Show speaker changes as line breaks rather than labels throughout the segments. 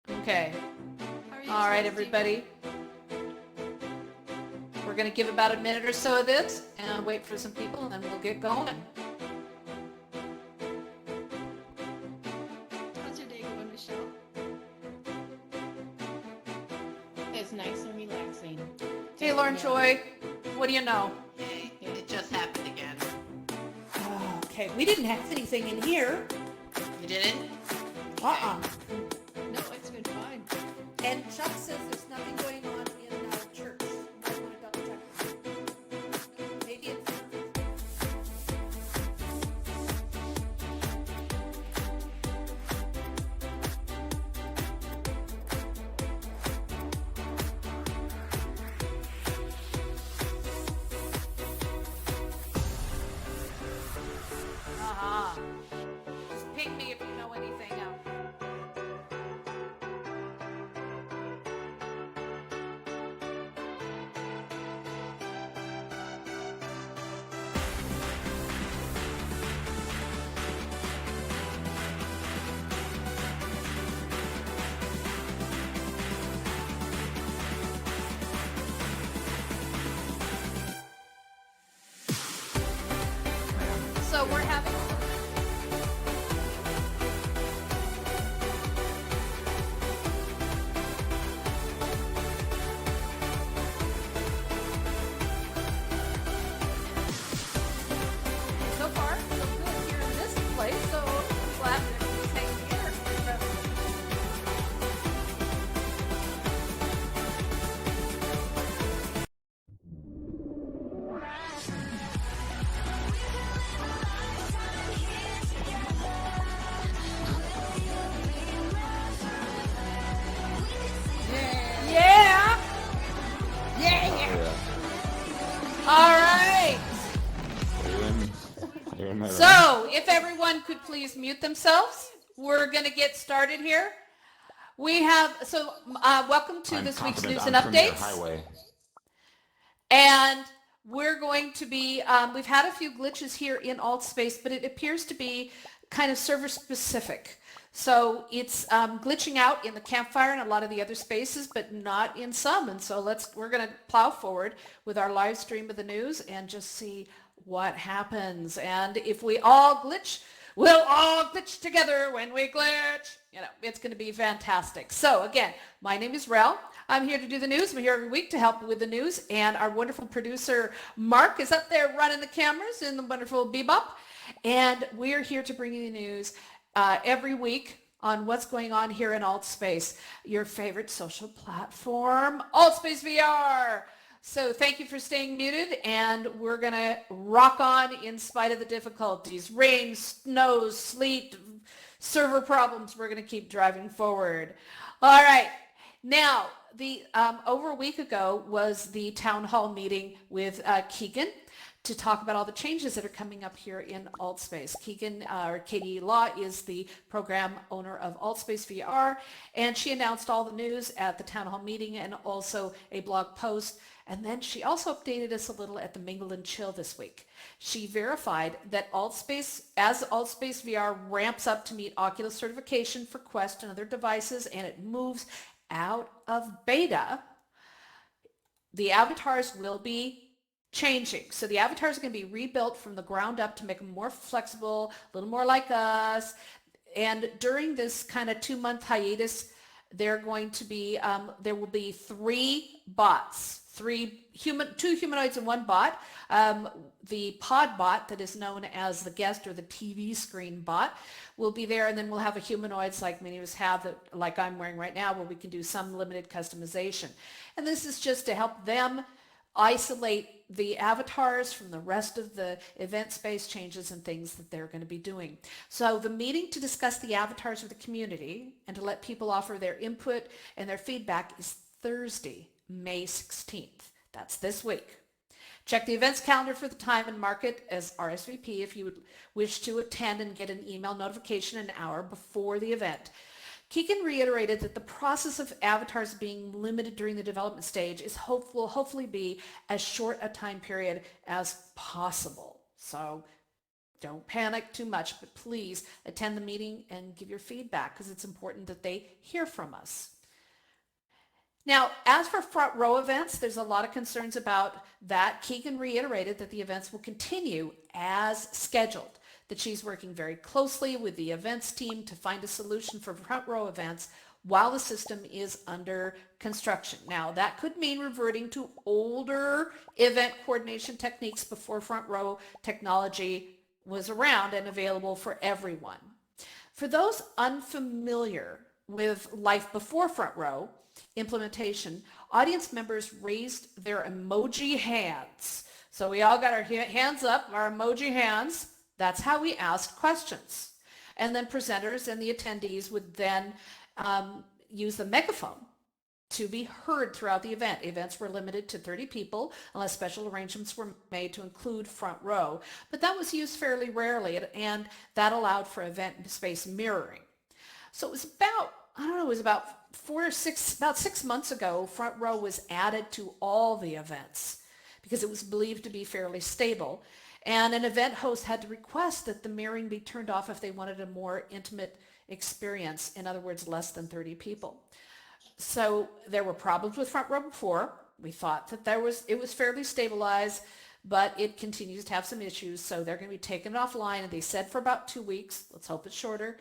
Okay.
How are you,
All right,
Stacy?
everybody. We're going to give about a minute or so of this and wait for some people, and then we'll get going.
How's your day going, Michelle?
It's nice and relaxing.
Hey,
Just,
Lauren
yeah,
Choi, what do you know?
Hey,
yeah.
it just happened again.
Oh, okay, we didn't have anything in here.
You didn't?
Uh-uh.
No, it's been fine.
And Chuck says there's nothing going on in our church. I want to double check. Maybe it's... Uh-huh. Just ping me if you know anything else. So we're having... So far, so good here in this place, so I'm glad that everybody's hanging here. Yeah! Yeah! All right.
You're in my room.
So, if everyone could please mute themselves, we're going to get started here. We have, welcome to
I'm
this week's
confident
news
on
and
Premier
updates.
Highway.
And we're going to be, we've had a few glitches here in AltSpace, but it appears to be kind of server specific. So it's glitching out in the Campfire and a lot of the other spaces, but not in some. And so we're going to plow forward with our live stream of the news and just see what happens. And if we all glitch, we'll all glitch together when we glitch. You know, it's going to be fantastic. So again, my name is Rel. I'm here to do the news. I'm here every week to help with the news. And our wonderful producer, Mark, is up there running the cameras in the wonderful Bebop. And we're here to bring you the news every week on what's going on here in AltSpace, your favorite social platform, AltSpace VR. So thank you for staying muted, and we're going to rock on in spite of the difficulties. Rain, snow, sleet, server problems. We're going to keep driving forward. All right. Now, over a week ago was the town hall meeting with Keegan to talk about all the changes that are coming up here in AltSpace. Keegan, or Katie Law, is the program owner of AltSpace VR, and she announced all the news at the town hall meeting and also a blog post. And then she also updated us a little at the Mingle and Chill this week. She verified that as AltSpace VR ramps up to meet Oculus certification for Quest and other devices, and it moves out of beta, the avatars will be changing. So the avatars are going to be rebuilt from the ground up to make them more flexible, a little more like us. And during this kind of 2-month hiatus, there will be 3 bots, 2 humanoids and 1 bot. The pod bot that is known as the guest or the TV screen bot will be there, and then we'll have a humanoids like many of us have, that, like I'm wearing right now, where we can do some limited customization. And this is just to help them isolate the avatars from the rest of the event space changes and things that they're going to be doing. So the meeting to discuss the avatars of the community and to let people offer their input and their feedback is Thursday, May 16th. That's this week. Check the events calendar for the time and mark it as RSVP if you would wish to attend and get an email notification an hour before the event. Keegan reiterated that the process of avatars being limited during the development stage will hopefully be as short a time period as possible. So Don't panic too much, but please attend the meeting and give your feedback because it's important that they hear from us. Now, as for front row events, there's a lot of concerns about that. Keegan reiterated that the events will continue as scheduled, that she's working very closely with the events team to find a solution for front row events while the system is under construction. Now, that could mean reverting to older event coordination techniques before front row technology was around and available for everyone. For those unfamiliar with life before front row implementation, audience members raised their emoji hands. So we all got our hands up, our emoji hands. That's how we asked questions. And then presenters and the attendees would then use the megaphone to be heard throughout the event. Events were limited to 30 people unless special arrangements were made to include front row. But that was used fairly rarely, and that allowed for event space mirroring. So it was about, it was about 6 months ago, front row was added to all the events because it was believed to be fairly stable. And an event host had to request that the mirroring be turned off if they wanted a more intimate experience, in other words, less than 30 people. So there were problems with front row before. We thought that it was fairly stabilized, but it continues to have some issues. So they're going to be taken offline, and they said for about 2 weeks. Let's hope it's shorter.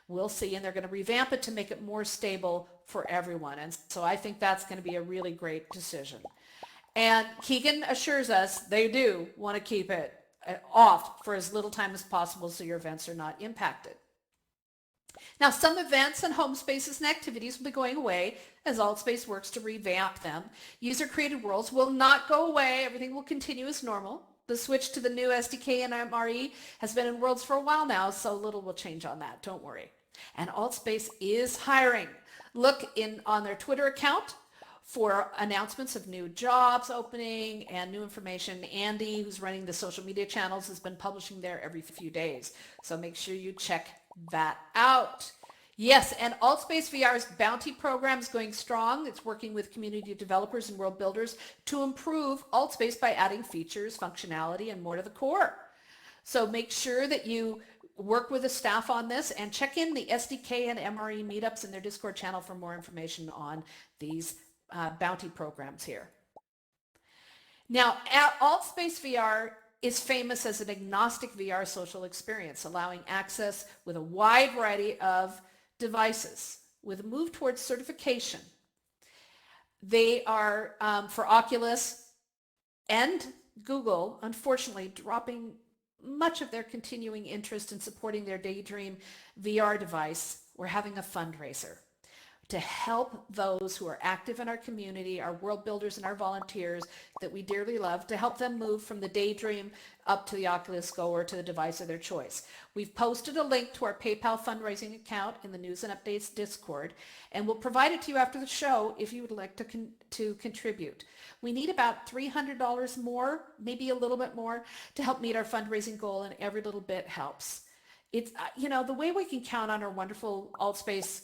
We'll see. And they're going to revamp it to make it more stable for everyone. And so I think that's going to be a really great decision. And Keegan assures us they do want to keep it off for as little time as possible so your events are not impacted. Now, some events and home spaces and activities will be going away as AltSpace works to revamp them. User-created worlds will not go away. Everything will continue as normal. The switch to the new SDK and MRE has been in Worlds for a while now, so little will change on that. Don't worry. And AltSpace is hiring. Look on their Twitter account for announcements of new jobs opening and new information. Andy, who's running the social media channels, has been publishing there every few days. So make sure you check that out. Yes, and AltSpace VR's bounty program is going strong. It's working with community developers and world builders to improve AltSpace by adding features, functionality, and more to the core. So make sure that you work with the staff on this and check in the SDK and MRE meetups in their Discord channel for more information on these bounty programs here. Now, AltSpace VR is famous as an agnostic VR social experience, allowing access with a wide variety of devices. With a move towards certification, they are, for Oculus and Google, unfortunately, dropping much of their continuing interest in supporting their Daydream VR device. We're having a fundraiser to help those who are active in our community, our world builders and our volunteers that we dearly love, to help them move from the Daydream up to the Oculus Go or to the device of their choice. We've posted a link to our PayPal fundraising account in the News and Updates Discord, and we'll provide it to you after the show if you would like to contribute. We need about $300 more, maybe a little bit more, to help meet our fundraising goal, and every little bit helps. It's, the way we can count on our wonderful AltSpace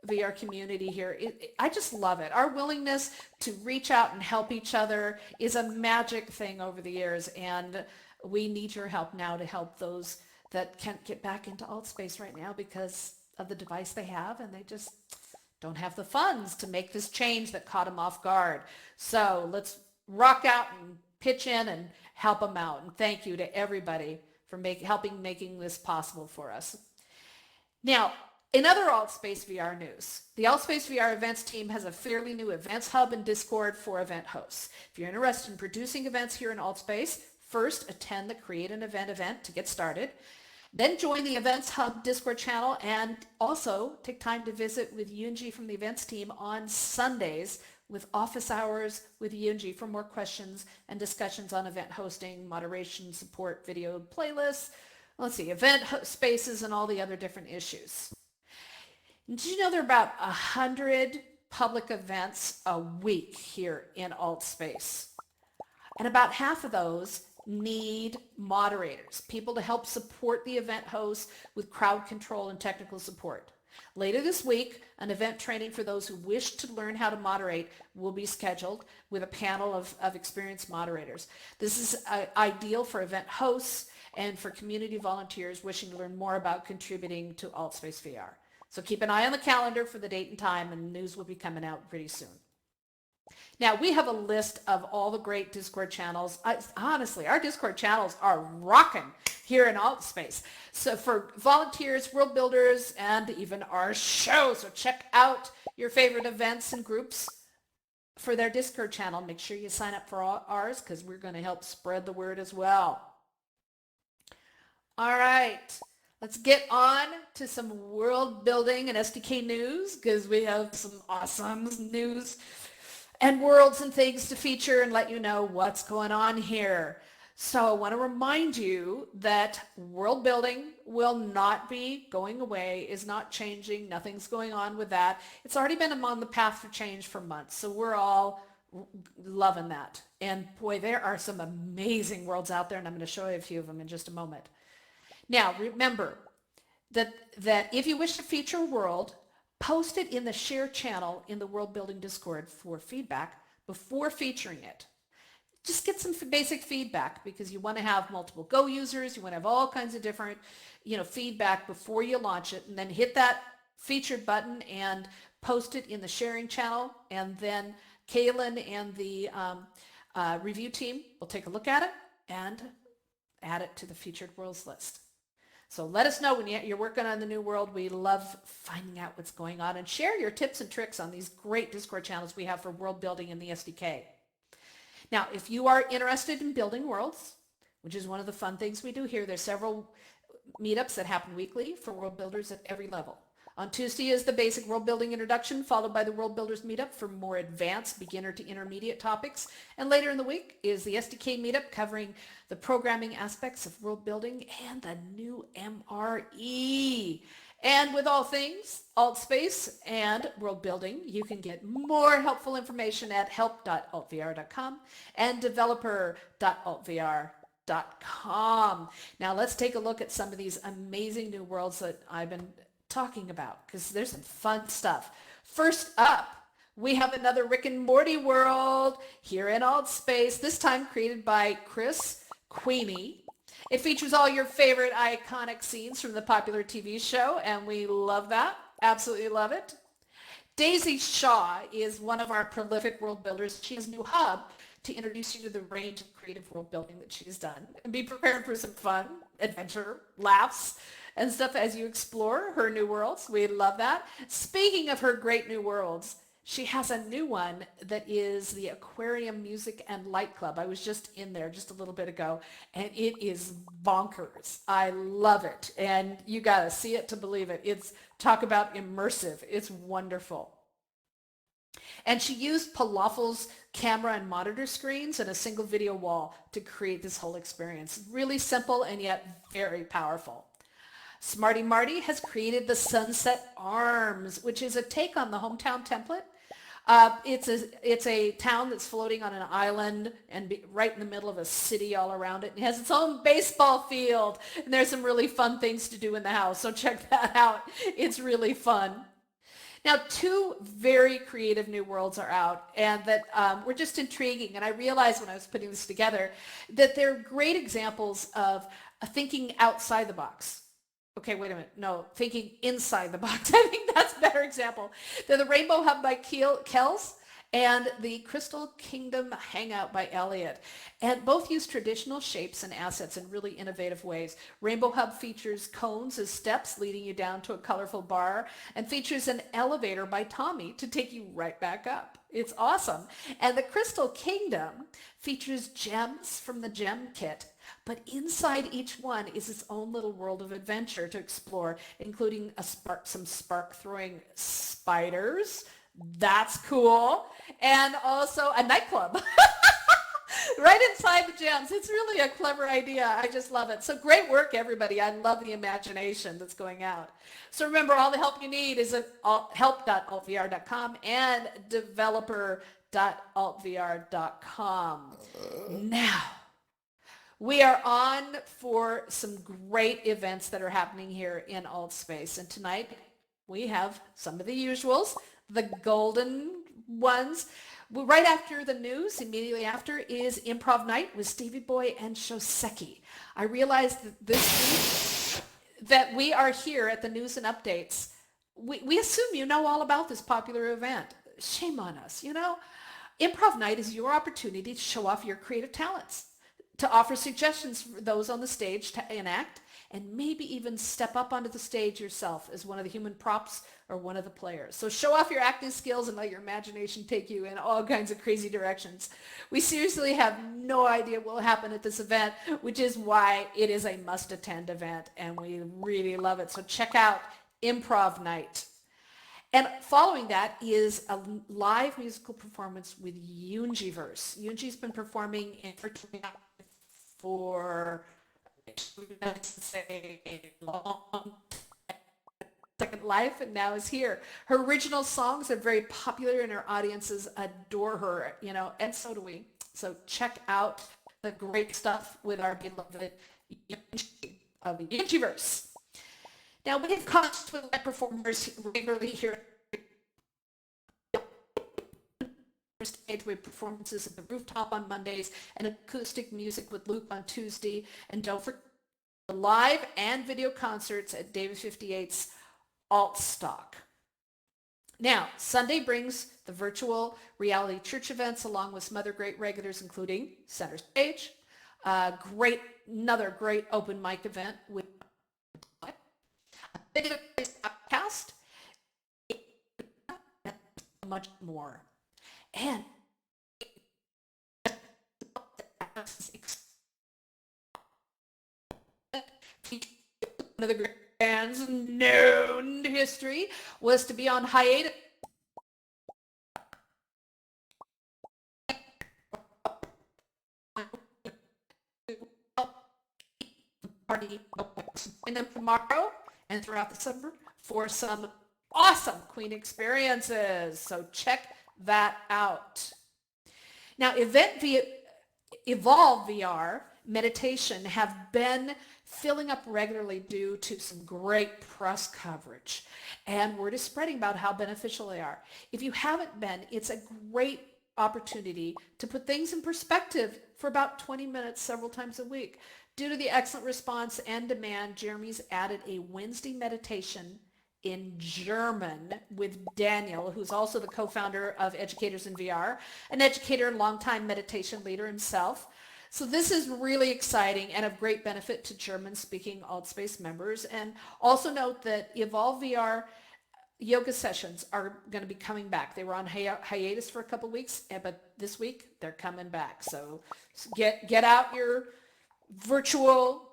VR community here, I just love it. Our willingness to reach out and help each other is a magic thing over the years, and we need your help now to help those that can't get back into AltSpace right now because of the device they have, and they just don't have the funds to make this change that caught them off guard. So let's rock out and pitch in and help them out. And thank you to everybody for helping making this possible for us. Now, in other AltSpace VR news, the AltSpace VR events team has a fairly new events hub and Discord for event hosts. If you're interested in producing events here in AltSpace, first attend the Create an event to get started. Then join the Events Hub Discord channel, and also take time to visit with Yunji from the events team on Sundays with office hours with Yunji for more questions and discussions on event hosting, moderation, support, video playlists, event spaces, and all the other different issues. Did you know there are about 100 public events a week here in AltSpace? And about half of those need moderators, people to help support the event hosts with crowd control and technical support. Later this week, an event training for those who wish to learn how to moderate will be scheduled with a panel of experienced moderators. This is ideal for event hosts and for community volunteers wishing to learn more about contributing to AltSpace VR. So keep an eye on the calendar for the date and time, and news will be coming out pretty soon. Now, we have a list of all the great Discord channels. Honestly, our Discord channels are rocking here in AltSpace. So for volunteers, world builders, and even our show. So check out your favorite events and groups for their Discord channel. Make sure you sign up for ours because we're going to help spread the word as well. All right. Let's get on to some world building and SDK news because we have some awesome news and worlds and things to feature and let you know what's going on here. So I want to remind you that world building will not be going away, is not changing. Nothing's going on with that. It's already been on the path for change for months. So we're all loving that. And boy, there are some amazing worlds out there, and I'm going to show you a few of them in just a moment. Now, remember that if you wish to feature a world, post it in the share channel in the World Building Discord for feedback before featuring it. Just get some basic feedback because you want to have multiple Go users. You want to have all kinds of different, feedback before you launch it, and then hit that featured button and post it in the sharing channel. And then Kaylin and the review team will take a look at it and add it to the featured worlds list. So let us know when you're working on the new world. We love finding out what's going on, and share your tips and tricks on these great Discord channels we have for world building in the SDK. Now, if you are interested in building worlds, which is one of the fun things we do here, there's several meetups that happen weekly for world builders at every level. On Tuesday is the basic world building introduction, followed by the World Builders Meetup for more advanced beginner to intermediate topics. And later in the week is the SDK Meetup covering the programming aspects of world building and the new MRE. And with all things AltSpace and world building, you can get more helpful information at help.altvr.com and developer.altvr.com. Now let's take a look at some of these amazing new worlds that I've been talking about because there's some fun stuff. First up, we have another Rick and Morty world here in AltSpace, this time created by Chris Queenie. It features all your favorite iconic scenes from the popular TV show, and we love that. Absolutely love it. Daisy Shaw is one of our prolific world builders. She has a new hub to introduce you to the range of creative world building that she's done. And be prepared for some fun, adventure, laughs, and stuff as you explore her new worlds. We love that. Speaking of her great new worlds, she has a new one that is the Aquarium Music and Light Club. I was just in there just a little bit ago, and it is bonkers. I love it, and you got to see it to believe it. It's talk about immersive. It's wonderful. And she used Palafel's camera and monitor screens and a single video wall to create this whole experience. Really simple and yet very powerful. Smarty Marty has created the Sunset Arms, which is a take on the hometown template. It's a town that's floating on an island and right in the middle of a city all around it. It has its own baseball field, and there's some really fun things to do in the house, so check that out. It's really fun. Now, two very creative new worlds are out, and that were just intriguing. And I realized when I was putting this together that they're great examples of thinking outside the box. Okay, wait a minute. No, thinking inside the box. I think that's a better example. They're the Rainbow Hub by Kells and the Crystal Kingdom Hangout by Elliot. And both use traditional shapes and assets in really innovative ways. Rainbow Hub features cones as steps leading you down to a colorful bar and features an elevator by Tommy to take you right back up. It's awesome. And the Crystal Kingdom features gems from the gem kit. But inside each one is its own little world of adventure to explore, including some spark-throwing spiders. That's cool. And also a nightclub. Right inside the gems. It's really a clever idea. I just love it. So great work, everybody. I love the imagination that's going out. So remember, all the help you need is at help.altvr.com and developer.altvr.com. Now, we are on for some great events that are happening here in AltSpace. And tonight we have some of the usuals, the golden ones. Right after the news, immediately after, is Improv Night with Stevie Boy and Shoseki. I realized that this week that we are here at the news and updates. We assume you know all about this popular event. Shame on us, you know? Improv Night is your opportunity to show off your creative talents, to offer suggestions for those on the stage to enact, and maybe even step up onto the stage yourself as one of the human props or one of the players. So show off your acting skills and let your imagination take you in all kinds of crazy directions. We seriously have no idea what will happen at this event, which is why it is a must-attend event, and we really love it. So check out Improv Night. And following that is a live musical performance with Yoonjiverse. Yoonji's been performing in for say a long second life, and now is here. Her original songs are very popular and her audiences adore her, you know, and so do we. So check out the great stuff with our beloved Yoonji of Yoonjiverse. Now we have concerts with live performers regularly here stage with performances at the Rooftop on Mondays and acoustic music with Luke on Tuesday. And don't forget the live and video concerts at David 58's Altstock. Now, Sunday brings the virtual reality church events along with some other great regulars, including Center Stage, another great open mic event with a video podcast, and much more. And one of the great bands known to history was to be on hiatus. Party and then tomorrow and throughout the summer for some awesome Queen experiences. So check that out. Now, Evolve VR meditation have been filling up regularly due to some great press coverage, and word is spreading about how beneficial they are. If you haven't been, it's a great opportunity to put things in perspective for about 20 minutes several times a week. Due to the excellent response and demand, Jeremy's added a Wednesday meditation in German with Daniel, who's also the co-founder of Educators in VR, an educator and longtime meditation leader himself. So this is really exciting and of great benefit to German-speaking AltSpace members. And also note that Evolve VR yoga sessions are going to be coming back. They were on hiatus for a couple weeks, but this week they're coming back. So get out your virtual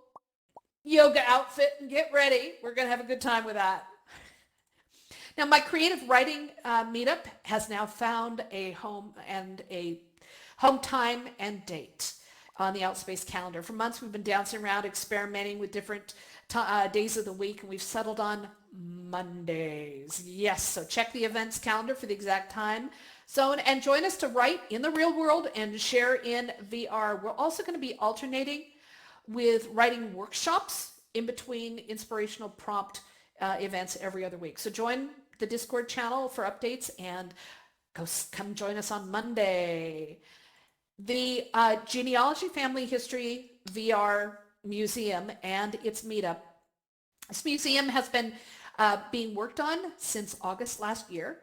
yoga outfit and get ready. We're going to have a good time with that. Now, my creative writing meetup has now found a home time and date on the Outspace calendar. For months, we've been dancing around, experimenting with different days of the week, and we've settled on Mondays. Yes, so check the events calendar for the exact time zone and join us to write in the real world and share in VR. We're also going to be alternating with writing workshops in between inspirational prompt events every other week. So join the Discord channel for updates and come join us on Monday. The Genealogy Family History VR Museum and its meetup. This museum has been being worked on since August last year,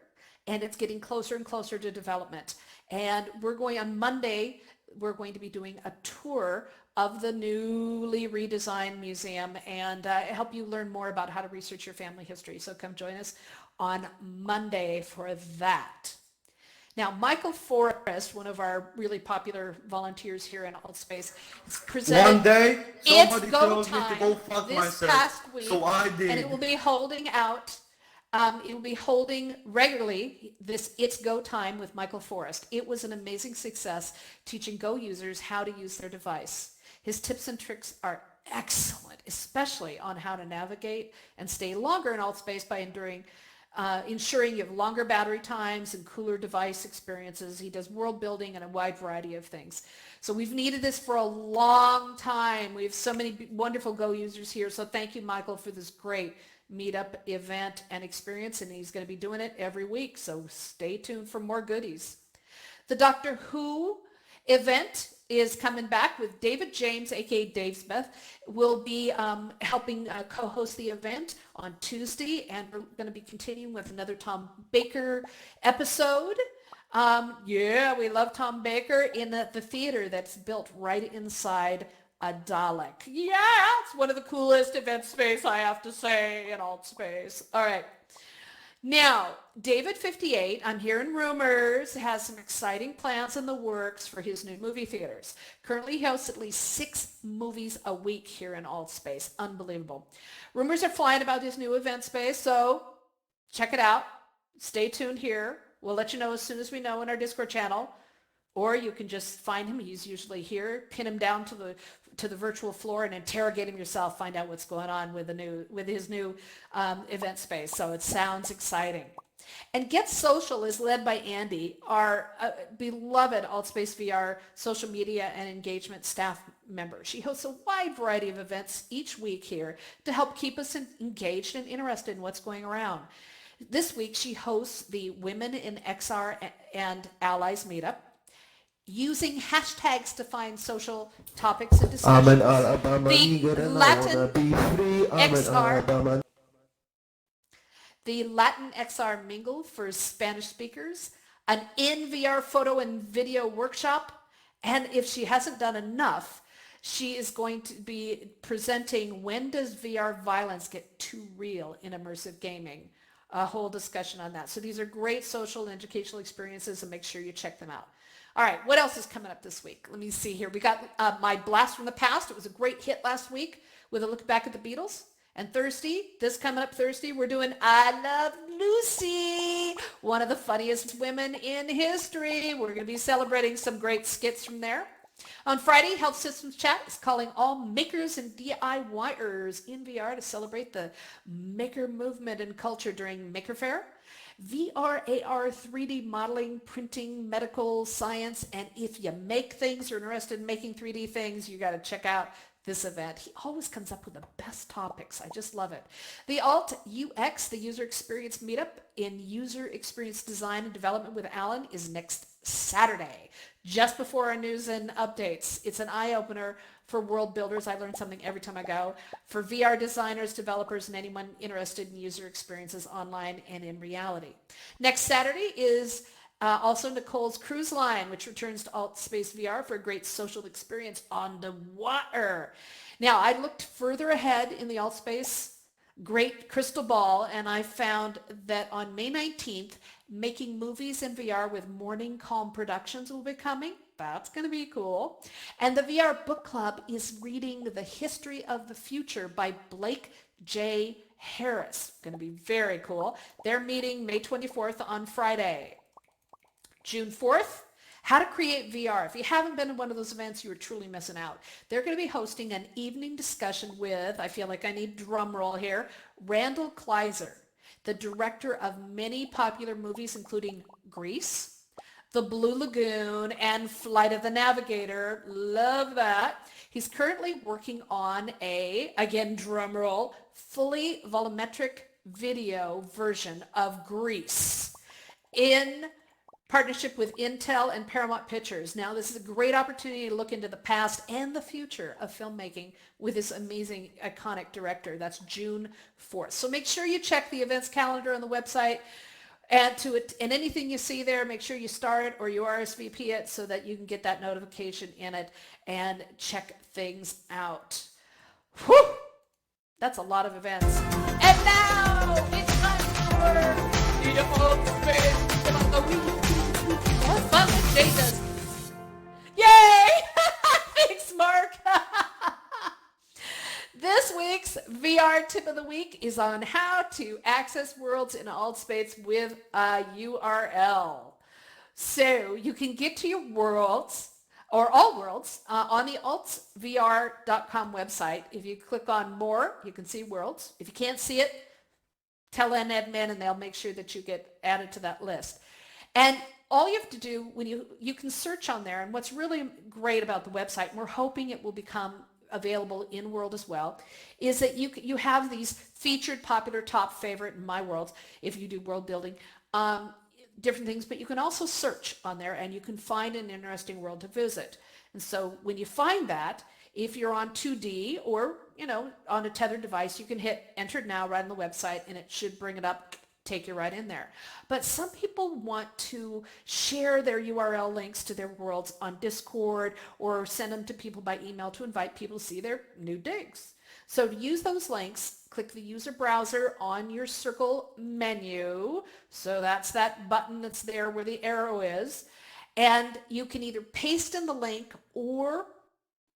and it's getting closer and closer to development. And on Monday, we're going to be doing a tour of the newly redesigned museum and help you learn more about how to research your family history. So come join us on Monday for that. Now, Michael Forrest, one of our really popular volunteers here in Altspace, has presented
One day, somebody
It's Go
tells me to
Time
go fuck
this
myself.
past week,
So I did.
and it will be holding out. It will be holding regularly this It's Go Time with Michael Forrest. It was an amazing success teaching Go users how to use their device. His tips and tricks are excellent, especially on how to navigate and stay longer in Altspace by ensuring you have longer battery times and cooler device experiences. He does world building and a wide variety of things. So we've needed this for a long time. We have so many wonderful Go users here. So thank you, Michael, for this great meetup event and experience. And he's going to be doing it every week. So stay tuned for more goodies. The Doctor Who event is coming back with David James, aka Dave Smith, will be helping co-host the event on Tuesday, and we're going to be continuing with another Tom Baker episode. Yeah, we love Tom Baker in the theater that's built right inside a Dalek. Yeah, it's one of the coolest event space, I have to say, in alt space. All right. Now, David 58, I'm hearing rumors, has some exciting plans in the works for his new movie theaters. Currently, he hosts at least 6 movies a week here in alt space. Unbelievable. Rumors are flying about his new event space, so check it out. Stay tuned here. We'll let you know as soon as we know in our Discord channel. Or you can just find him. He's usually here. Pin him down to the virtual floor and interrogate him yourself. Find out what's going on with his new event space. So it sounds exciting. And Get Social is led by Andy, our beloved AltSpace VR social media and engagement staff member. She hosts a wide variety of events each week here to help keep us engaged and interested in what's going around. This week she hosts the Women in XR and Allies meetup, using hashtags to find social topics and discussions. The Latin XR Mingle for Spanish speakers, an in-VR photo and video workshop, and if she hasn't done enough, she is going to be presenting When Does VR Violence Get Too Real in Immersive Gaming? A whole discussion on that. So these are great social and educational experiences, and make sure you check them out. All right, what else is coming up this week? Let me see here. We got my Blast from the Past. It was a great hit last week with a look back at the Beatles. And Thursday, coming up Thursday, we're doing I Love Lucy, one of the funniest women in history. We're going to be celebrating some great skits from there. On Friday, Health Systems Chat is calling all makers and DIYers in VR to celebrate the maker movement and culture during Maker Faire. VR, AR, 3D modeling, printing, medical, science, and if you make things or are interested in making 3D things, you got to check out this event. He always comes up with the best topics. I just love it. The Alt UX, the User Experience Meetup in User Experience Design and Development with Alan, is next Saturday, just before our news and updates. It's an eye-opener for world builders. I learn something every time I go. For VR designers, developers, and anyone interested in user experiences online and in reality. Next Saturday is also Nicole's Cruise Line, which returns to AltSpace VR for a great social experience on the water. Now, I looked further ahead in the AltSpace great crystal ball, and I found that on May 19th, Making Movies in VR with Morning Calm Productions will be coming. That's going to be cool. And the VR Book Club is reading The History of the Future by Blake J. Harris. Going to be very cool. They're meeting May 24th on Friday. June 4th, How to Create VR. If you haven't been to one of those events, you are truly missing out. They're going to be hosting an evening discussion with, I feel like I need drum roll here, Randall Kleiser, the director of many popular movies, including Grease, The Blue Lagoon, and Flight of the Navigator. Love that. He's currently working on a, again, drum roll, fully volumetric video version of Grease in partnership with Intel and Paramount Pictures. Now, this is a great opportunity to look into the past and the future of filmmaking with this amazing, iconic director. That's June 4th. So make sure you check the events calendar on the website. Add to it, and anything you see there, make sure you star it or you RSVP it so that you can get that notification in it and check things out. Whew! That's a lot of events. And now it's time for the AltSpace of the week. More fun with Jason. Yay! Thanks, Mark. This week's VR tip of the week is on how to access worlds in AltSpace with a URL. So you can get to your worlds, or all worlds, on the altvr.com website. If you click on more, you can see worlds. If you can't see it, tell an admin and they'll make sure that you get added to that list. And all you have to do when you can search on there, and what's really great about the website, and we're hoping it will become available in world as well, is that you have these featured, popular, top favorite in my worlds, if you do world building, different things, but you can also search on there and you can find an interesting world to visit. And so when you find that, if you're on 2D or, on a tethered device, you can hit enter now right on the website and it should bring it up, take you right in there. But some people want to share their URL links to their worlds on Discord or send them to people by email to invite people to see their new digs. So to use those links, click the user browser on your circle menu. So that's that button that's there where the arrow is. And you can either paste in the link or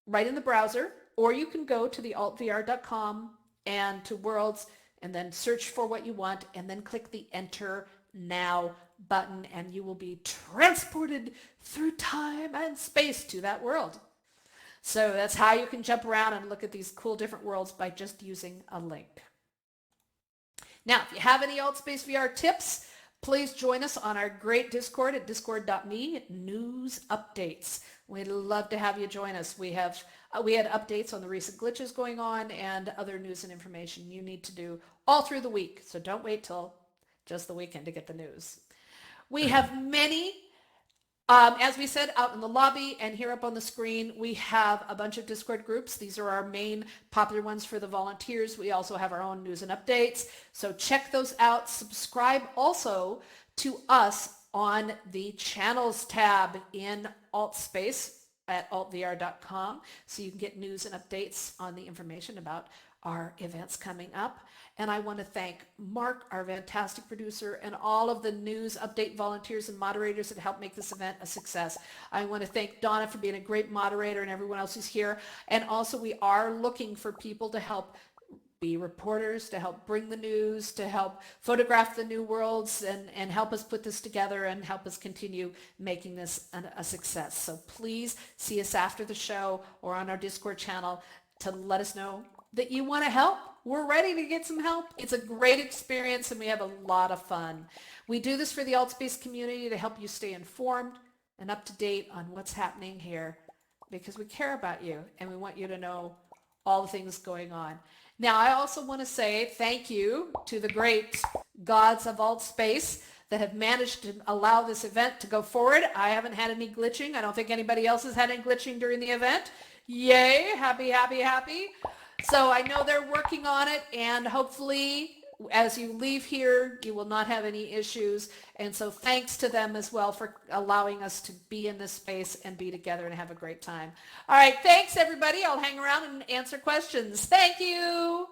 right in the browser, or you can go to the altvr.com and to worlds and then search for what you want and then click the enter now button and you will be transported through time and space to that world. So that's how you can jump around and look at these cool different worlds by just using a link. Now, if you have any AltSpace VR tips, please join us on our great Discord at discord.me news updates. We'd love to have you join us. We had updates on the recent glitches going on and other news and information you need to do all through the week. So don't wait till just the weekend to get the news. We have many, as we said, out in the lobby and here up on the screen, we have a bunch of Discord groups. These are our main popular ones for the volunteers. We also have our own news and updates. So check those out. Subscribe also to us on the channels tab in AltSpace at altvr.com so you can get news and updates on the information about our events coming up. And I want to thank Mark, our fantastic producer, and all of the news update volunteers and moderators that helped make this event a success. I want to thank Donna for being a great moderator and everyone else who's here. And also we are looking for people to help be reporters, to help bring the news, to help photograph the new worlds and help us put this together and help us continue making this a success. So please see us after the show or on our Discord channel to let us know that you want to help. We're ready to get some help. It's a great experience and we have a lot of fun. We do this for the AltSpace community to help you stay informed and up to date on what's happening here because we care about you and we want you to know all the things going on. Now, I also want to say thank you to the great gods of AltSpace that have managed to allow this event to go forward. I haven't had any glitching. I don't think anybody else has had any glitching during the event. Yay, happy, happy, happy. So I know they're working on it and hopefully as you leave here, you will not have any issues. And so thanks to them as well for allowing us to be in this space and be together and have a great time. All right, thanks everybody. I'll hang around and answer questions. Thank you.